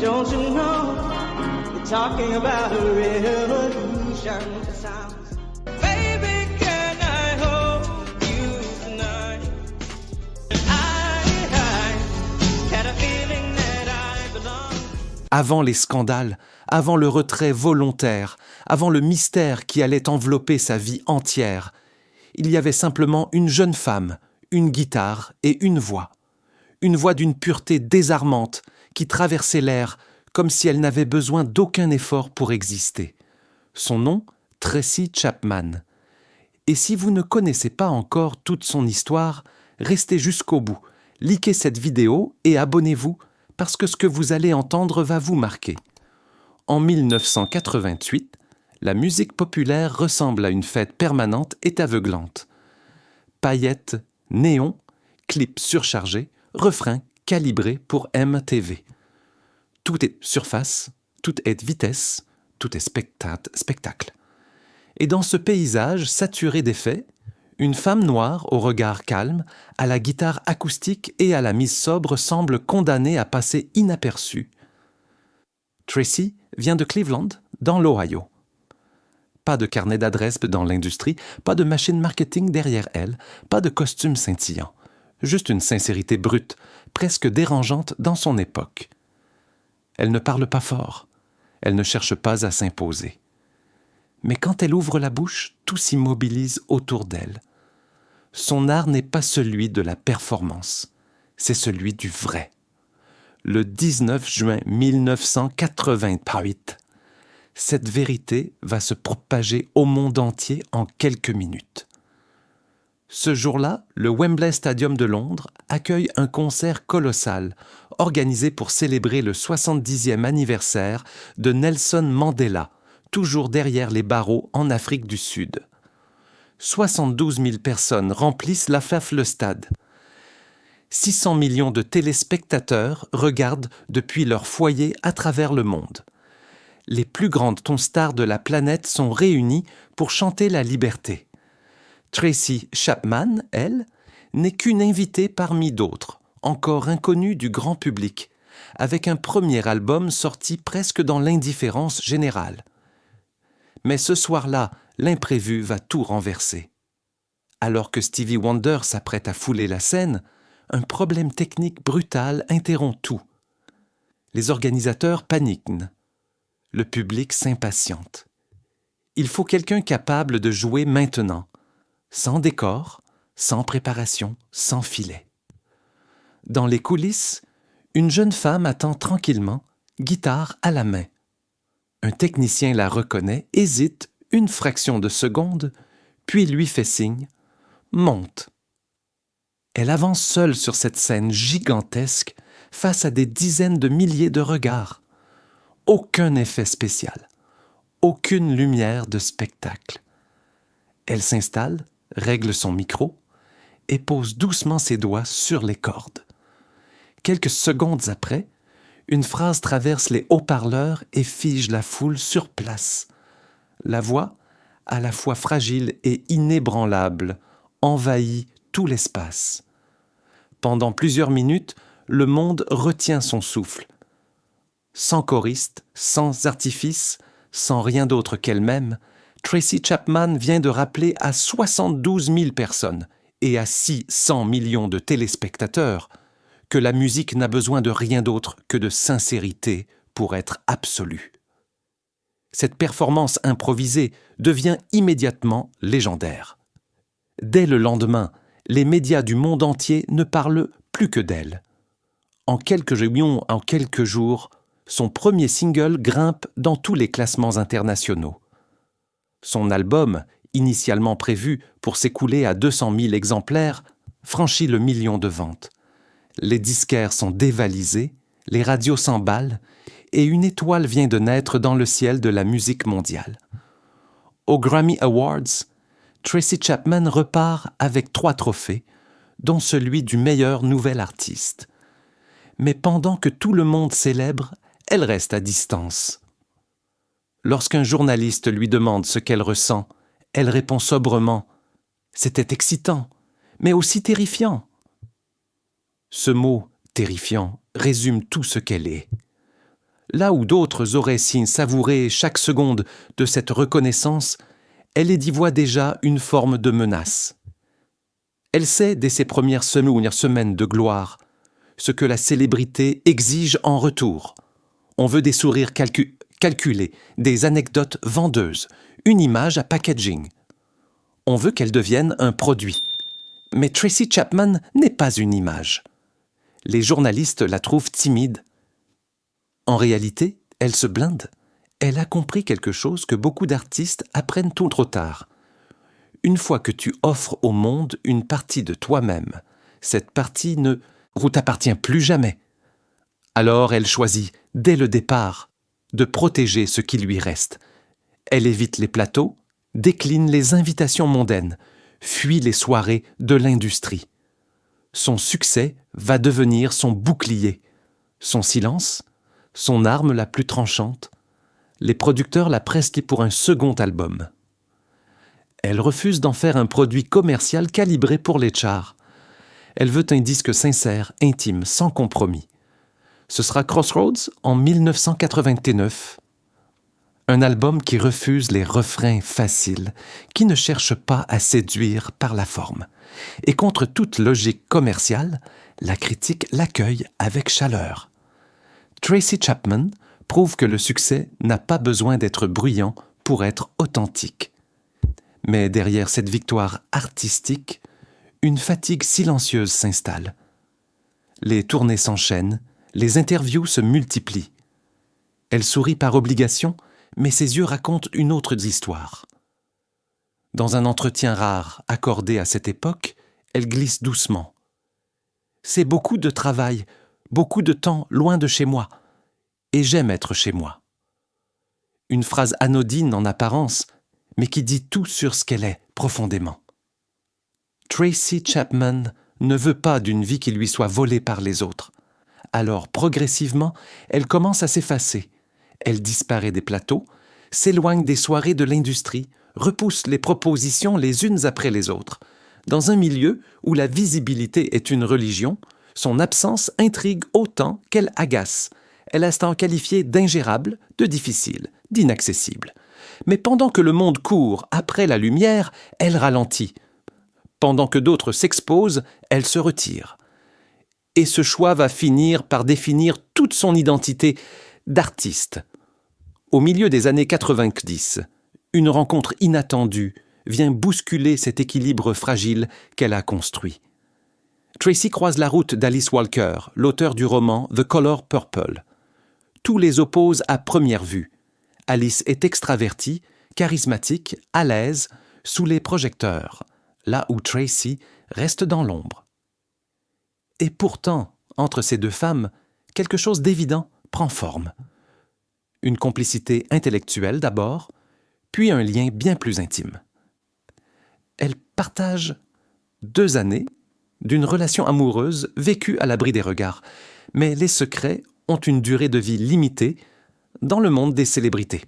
Don't you know we're talking about a revolution that sounds. Baby, can I hold you tonight? I had a feeling that I belong. Avant les scandales, avant le retrait volontaire, avant le mystère qui allait envelopper sa vie entière, il y avait simplement une jeune femme, une guitare et une voix. Une voix d'une pureté désarmante qui traversait l'air comme si elle n'avait besoin d'aucun effort pour exister. Son nom, Tracy Chapman. Et si vous ne connaissez pas encore toute son histoire, restez jusqu'au bout, likez cette vidéo et abonnez-vous parce que ce que vous allez entendre va vous marquer. En 1988, la musique populaire ressemble à une fête permanente et aveuglante. Paillettes, néons, clips surchargés, refrain calibré pour MTV. Tout est surface, tout est vitesse, tout est spectacle. Et dans ce paysage saturé d'effets, une femme noire au regard calme, à la guitare acoustique et à la mise sobre semble condamnée à passer inaperçue. Tracy vient de Cleveland, dans l'Ohio. Pas de carnet d'adresses dans l'industrie, pas de machine marketing derrière elle, pas de costume scintillant. Juste une sincérité brute, presque dérangeante dans son époque. Elle ne parle pas fort, elle ne cherche pas à s'imposer. Mais quand elle ouvre la bouche, tout s'immobilise autour d'elle. Son art n'est pas celui de la performance, c'est celui du vrai. Le 19 juin 1988, cette vérité va se propager au monde entier en quelques minutes. Ce jour-là, le Wembley Stadium de Londres accueille un concert colossal, organisé pour célébrer le 70e anniversaire de Nelson Mandela, toujours derrière les barreaux en Afrique du Sud. 72 000 personnes remplissent le stade. 600 millions de téléspectateurs regardent depuis leur foyer à travers le monde. Les plus grandes stars de la planète sont réunies pour chanter la liberté. Tracy Chapman, elle, n'est qu'une invitée parmi d'autres, encore inconnue du grand public, avec un premier album sorti presque dans l'indifférence générale. Mais ce soir-là, l'imprévu va tout renverser. Alors que Stevie Wonder s'apprête à fouler la scène, un problème technique brutal interrompt tout. Les organisateurs paniquent. Le public s'impatiente. Il faut quelqu'un capable de jouer maintenant, sans décor, sans préparation, sans filet. Dans les coulisses, une jeune femme attend tranquillement, guitare à la main. Un technicien la reconnaît, hésite une fraction de seconde, puis lui fait signe « Monte ». Elle avance seule sur cette scène gigantesque face à des dizaines de milliers de regards. Aucun effet spécial, aucune lumière de spectacle. Elle s'installe, règle son micro et pose doucement ses doigts sur les cordes. Quelques secondes après, une phrase traverse les haut-parleurs et fige la foule sur place. La voix, à la fois fragile et inébranlable, envahit tout l'espace. Pendant plusieurs minutes, le monde retient son souffle. Sans choriste, sans artifice, sans rien d'autre qu'elle-même, Tracy Chapman vient de rappeler à 72 000 personnes et à 600 millions de téléspectateurs que la musique n'a besoin de rien d'autre que de sincérité pour être absolue. Cette performance improvisée devient immédiatement légendaire. Dès le lendemain, les médias du monde entier ne parlent plus que d'elle. En quelques jours, son premier single grimpe dans tous les classements internationaux. Son album, initialement prévu pour s'écouler à 200 000 exemplaires, franchit le million de ventes. Les disquaires sont dévalisés, les radios s'emballent et une étoile vient de naître dans le ciel de la musique mondiale. Aux Grammy Awards, Tracy Chapman repart avec 3 trophées, dont celui du meilleur nouvel artiste. Mais pendant que tout le monde célèbre, elle reste à distance. Lorsqu'un journaliste lui demande ce qu'elle ressent, elle répond sobrement « C'était excitant, mais aussi terrifiant ». Ce mot « terrifiant » résume tout ce qu'elle est. Là où d'autres auraient si savouré chaque seconde de cette reconnaissance, elle y voit déjà une forme de menace. Elle sait dès ses premières semaines de gloire ce que la célébrité exige en retour. On veut des sourires calculés, des anecdotes vendeuses, une image à packaging. On veut qu'elle devienne un produit. Mais Tracy Chapman n'est pas une image. Les journalistes la trouvent timide. En réalité, elle se blinde. Elle a compris quelque chose que beaucoup d'artistes apprennent tout trop tard. Une fois que tu offres au monde une partie de toi-même, cette partie ne t'appartient plus jamais. Alors elle choisit, dès le départ, de protéger ce qui lui reste. Elle évite les plateaux, décline les invitations mondaines, fuit les soirées de l'industrie. Son succès va devenir son bouclier, son silence, son arme la plus tranchante. Les producteurs la pressent pour un second album. Elle refuse d'en faire un produit commercial calibré pour les charts. Elle veut un disque sincère, intime, sans compromis. Ce sera Crossroads en 1989. Un album qui refuse les refrains faciles, qui ne cherche pas à séduire par la forme. Et contre toute logique commerciale, la critique l'accueille avec chaleur. Tracy Chapman prouve que le succès n'a pas besoin d'être bruyant pour être authentique. Mais derrière cette victoire artistique, une fatigue silencieuse s'installe. Les tournées s'enchaînent, les interviews se multiplient. Elle sourit par obligation, mais ses yeux racontent une autre histoire. Dans un entretien rare accordé à cette époque, elle glisse doucement. « C'est beaucoup de travail, beaucoup de temps loin de chez moi, et j'aime être chez moi. » Une phrase anodine en apparence, mais qui dit tout sur ce qu'elle est profondément. Tracy Chapman ne veut pas d'une vie qui lui soit volée par les autres. Alors, progressivement, elle commence à s'effacer. Elle disparaît des plateaux, s'éloigne des soirées de l'industrie, repousse les propositions les unes après les autres. Dans un milieu où la visibilité est une religion, son absence intrigue autant qu'elle agace. Elle est qualifiée d'ingérable, de difficile, d'inaccessible. Mais pendant que le monde court après la lumière, elle ralentit. Pendant que d'autres s'exposent, elle se retire. Et ce choix va finir par définir toute son identité d'artiste. Au milieu des années 90, une rencontre inattendue vient bousculer cet équilibre fragile qu'elle a construit. Tracy croise la route d'Alice Walker, l'auteur du roman The Color Purple. Tout les oppose à première vue. Alice est extravertie, charismatique, à l'aise, sous les projecteurs, là où Tracy reste dans l'ombre. Et pourtant, entre ces deux femmes, quelque chose d'évident prend forme. Une complicité intellectuelle d'abord, puis un lien bien plus intime. Elles partagent 2 années d'une relation amoureuse vécue à l'abri des regards, mais les secrets ont une durée de vie limitée dans le monde des célébrités.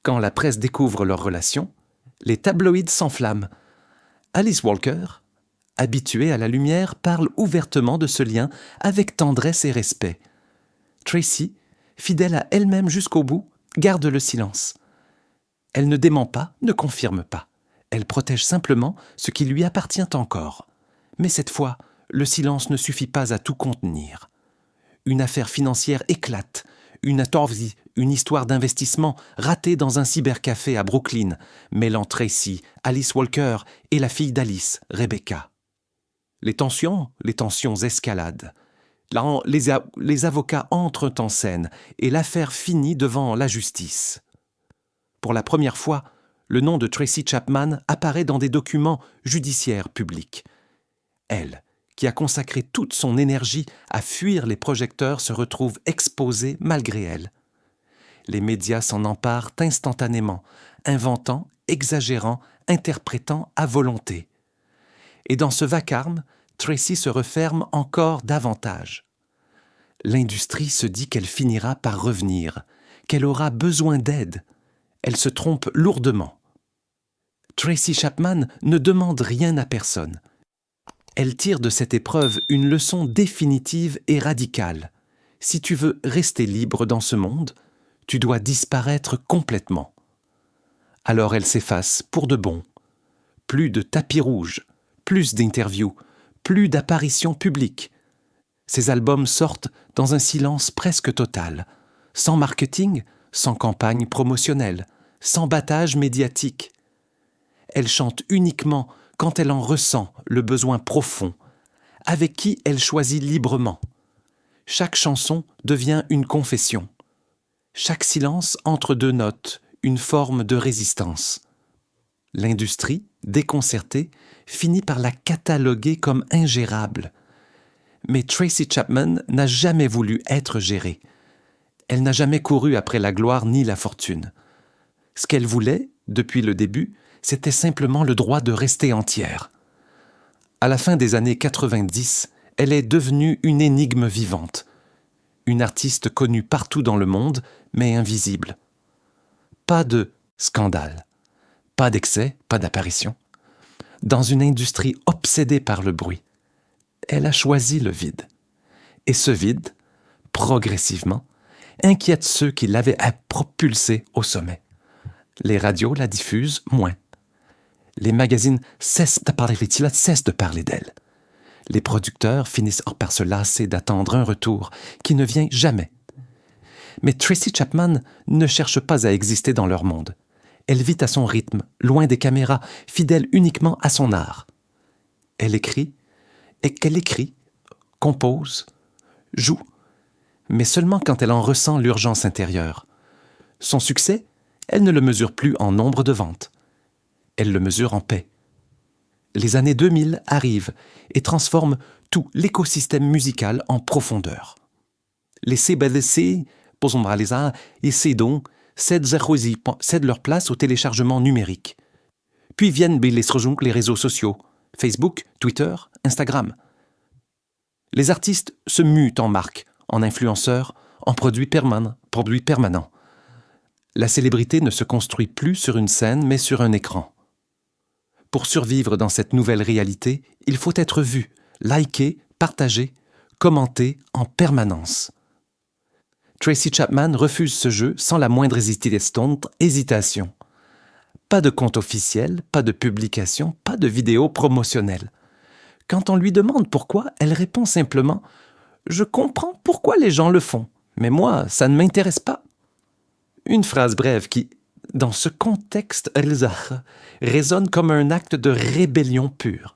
Quand la presse découvre leur relation, les tabloïds s'enflamment. Alice Walker, habituée à la lumière, parle ouvertement de ce lien avec tendresse et respect. Tracy, fidèle à elle-même jusqu'au bout, garde le silence. Elle ne dément pas, ne confirme pas. Elle protège simplement ce qui lui appartient encore. Mais cette fois, le silence ne suffit pas à tout contenir. Une affaire financière éclate, une histoire d'investissement ratée dans un cybercafé à Brooklyn, mêlant Tracy, Alice Walker et la fille d'Alice, Rebecca. Les tensions escaladent. Là, les avocats entrent en scène et l'affaire finit devant la justice. Pour la première fois, le nom de Tracy Chapman apparaît dans des documents judiciaires publics. Elle, qui a consacré toute son énergie à fuir les projecteurs, se retrouve exposée malgré elle. Les médias s'en emparent instantanément, inventant, exagérant, interprétant à volonté. Et dans ce vacarme, Tracy se referme encore davantage. L'industrie se dit qu'elle finira par revenir, qu'elle aura besoin d'aide. Elle se trompe lourdement. Tracy Chapman ne demande rien à personne. Elle tire de cette épreuve une leçon définitive et radicale. Si tu veux rester libre dans ce monde, tu dois disparaître complètement. Alors elle s'efface pour de bon. Plus de tapis rouge, plus d'interviews, plus d'apparitions publiques. Ses albums sortent dans un silence presque total, sans marketing, sans campagne promotionnelle, sans battage médiatique. Elle chante uniquement quand elle en ressent le besoin profond, avec qui elle choisit librement. Chaque chanson devient une confession. Chaque silence entre deux notes, une forme de résistance. L'industrie, déconcertée, finit par la cataloguer comme ingérable. Mais Tracy Chapman n'a jamais voulu être gérée. Elle n'a jamais couru après la gloire ni la fortune. Ce qu'elle voulait, depuis le début, c'était simplement le droit de rester entière. À la fin des années 90, elle est devenue une énigme vivante. Une artiste connue partout dans le monde, mais invisible. Pas de scandale, pas d'excès, pas d'apparition. Dans une industrie obsédée par le bruit, elle a choisi le vide. Et ce vide, progressivement, inquiète ceux qui l'avaient propulsée au sommet. Les radios la diffusent moins. Les magazines cessent de parler d'elle. Les producteurs finissent par se lasser d'attendre un retour qui ne vient jamais. Mais Tracy Chapman ne cherche pas à exister dans leur monde. Elle vit à son rythme, loin des caméras, fidèle uniquement à son art. Elle écrit, et qu'elle écrit, compose, joue, mais seulement quand elle en ressent l'urgence intérieure. Son succès, elle ne le mesure plus en nombre de ventes. Elle le mesure en paix. Les années 2000 arrivent et transforment tout l'écosystème musical en profondeur. Les CBDC, et CEDON cèdent leur place au téléchargement numérique. Puis viennent les réseaux sociaux, Facebook, Twitter, Instagram. Les artistes se muent en marques, en influenceurs, en produits permanents. La célébrité ne se construit plus sur une scène, mais sur un écran. Pour survivre dans cette nouvelle réalité, il faut être vu, liké, partagé, commenté en permanence. Tracy Chapman refuse ce jeu sans la moindre hésitation. Pas de compte officiel, pas de publication, pas de vidéo promotionnelle. Quand on lui demande pourquoi, elle répond simplement « Je comprends pourquoi les gens le font, mais moi, ça ne m'intéresse pas. » Une phrase brève qui, dans ce contexte, résonne comme un acte de rébellion pure.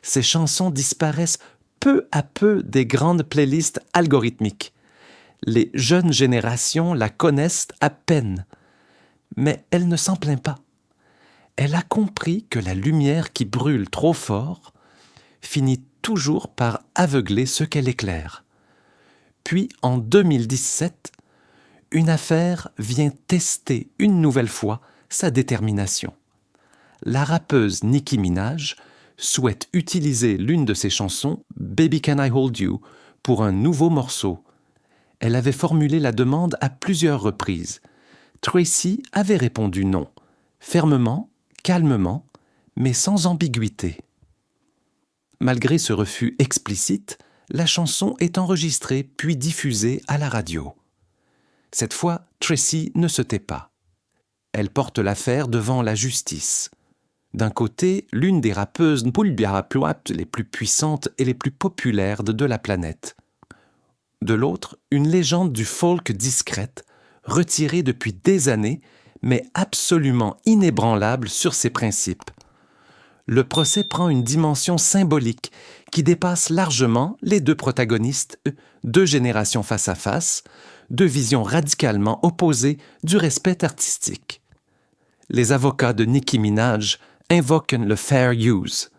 Ses chansons disparaissent peu à peu des grandes playlists algorithmiques. Les jeunes générations la connaissent à peine. Mais elle ne s'en plaint pas. Elle a compris que la lumière qui brûle trop fort finit toujours par aveugler ceux qu'elle éclaire. Puis, en 2017, une affaire vient tester une nouvelle fois sa détermination. La rappeuse Nicki Minaj souhaite utiliser l'une de ses chansons, Baby Can I Hold You, pour un nouveau morceau. Elle avait formulé la demande à plusieurs reprises. Tracy avait répondu non, fermement, calmement, mais sans ambiguïté. Malgré ce refus explicite, la chanson est enregistrée puis diffusée à la radio. Cette fois, Tracy ne se tait pas. Elle porte l'affaire devant la justice. D'un côté, l'une des rappeuses les plus puissantes et les plus populaires de la planète. De l'autre, une légende du folk discrète, retirée depuis des années, mais absolument inébranlable sur ses principes. Le procès prend une dimension symbolique qui dépasse largement les deux protagonistes, deux générations face à face, deux visions radicalement opposées du respect artistique. Les avocats de Nicki Minaj invoquent le fair use.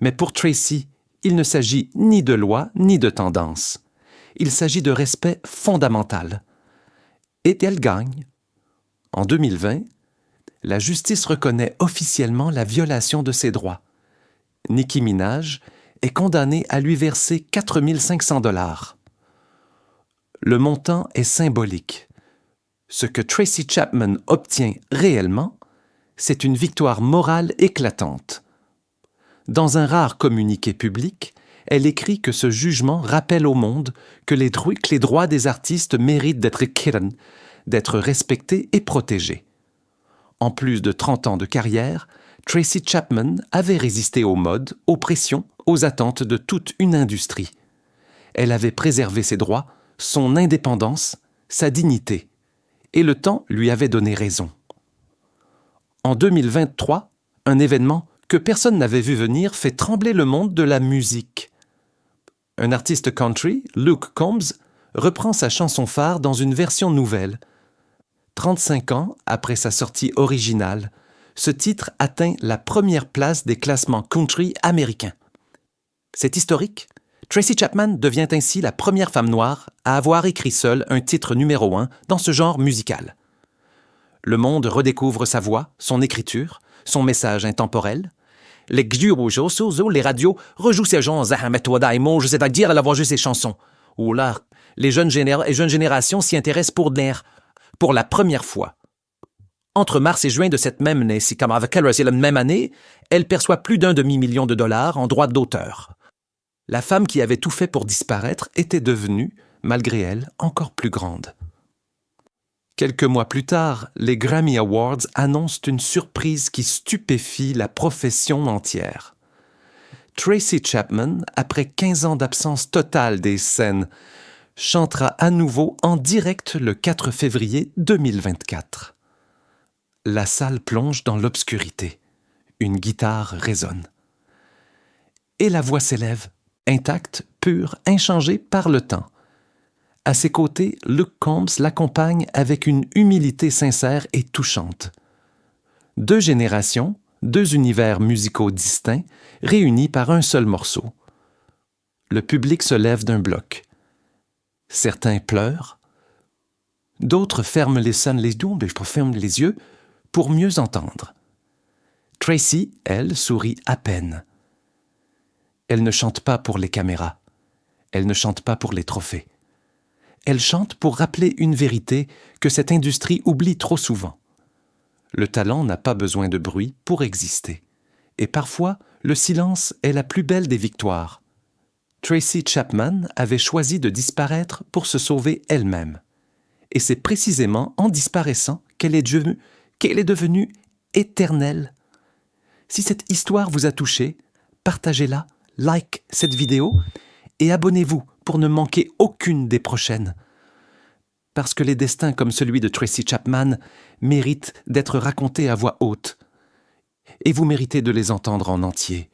Mais pour Tracy, il ne s'agit ni de loi ni de tendance. Il s'agit de respect fondamental. Et elle gagne. En 2020, la justice reconnaît officiellement la violation de ses droits. Nicki Minaj est condamnée à lui verser 4 500 $. Le montant est symbolique. Ce que Tracy Chapman obtient réellement, c'est une victoire morale éclatante. Dans un rare communiqué public, elle écrit que ce jugement rappelle au monde que les droits des artistes méritent d'être kiran, d'être respectés et protégés. En plus de 30 ans de carrière, Tracy Chapman avait résisté aux modes, aux pressions, aux attentes de toute une industrie. Elle avait préservé ses droits, son indépendance, sa dignité, et le temps lui avait donné raison. En 2023, un événement que personne n'avait vu venir fait trembler le monde de la musique. Un artiste country, Luke Combs, reprend sa chanson phare dans une version nouvelle. 35 ans après sa sortie originale, ce titre atteint la première place des classements country américains. C'est historique. Tracy Chapman devient ainsi la première femme noire à avoir écrit seule un titre numéro 1 dans ce genre musical. Le monde redécouvre sa voix, son écriture, son message intemporel. Les radios rejouent ces gens, c'est-à-dire la voix juste ses chansons. Ou là, les jeunes générations s'y intéressent pour la première fois. Entre mars et juin de cette même année, la même année, elle perçoit plus d'1 demi-million de dollars en droits d'auteur. La femme qui avait tout fait pour disparaître était devenue, malgré elle, encore plus grande. Quelques mois plus tard, les Grammy Awards annoncent une surprise qui stupéfie la profession entière. Tracy Chapman, après 15 ans d'absence totale des scènes, chantera à nouveau en direct le 4 février 2024. La salle plonge dans l'obscurité. Une guitare résonne. Et la voix s'élève, intacte, pure, inchangée par le temps. À ses côtés, Luke Combs l'accompagne avec une humilité sincère et touchante. 2 générations, 2 univers musicaux distincts, réunis par un seul morceau. Le public se lève d'un bloc. Certains pleurent, d'autres ferment les yeux pour mieux entendre. Tracy, elle, sourit à peine. Elle ne chante pas pour les caméras. Elle ne chante pas pour les trophées. Elle chante pour rappeler une vérité que cette industrie oublie trop souvent. Le talent n'a pas besoin de bruit pour exister. Et parfois, le silence est la plus belle des victoires. Tracy Chapman avait choisi de disparaître pour se sauver elle-même. Et c'est précisément en disparaissant qu'elle est devenue éternelle. Si cette histoire vous a touché, partagez-la, like cette vidéo et abonnez-vous pour ne manquer aucune des prochaines. Parce que les destins comme celui de Tracy Chapman méritent d'être racontés à voix haute. Et vous méritez de les entendre en entier.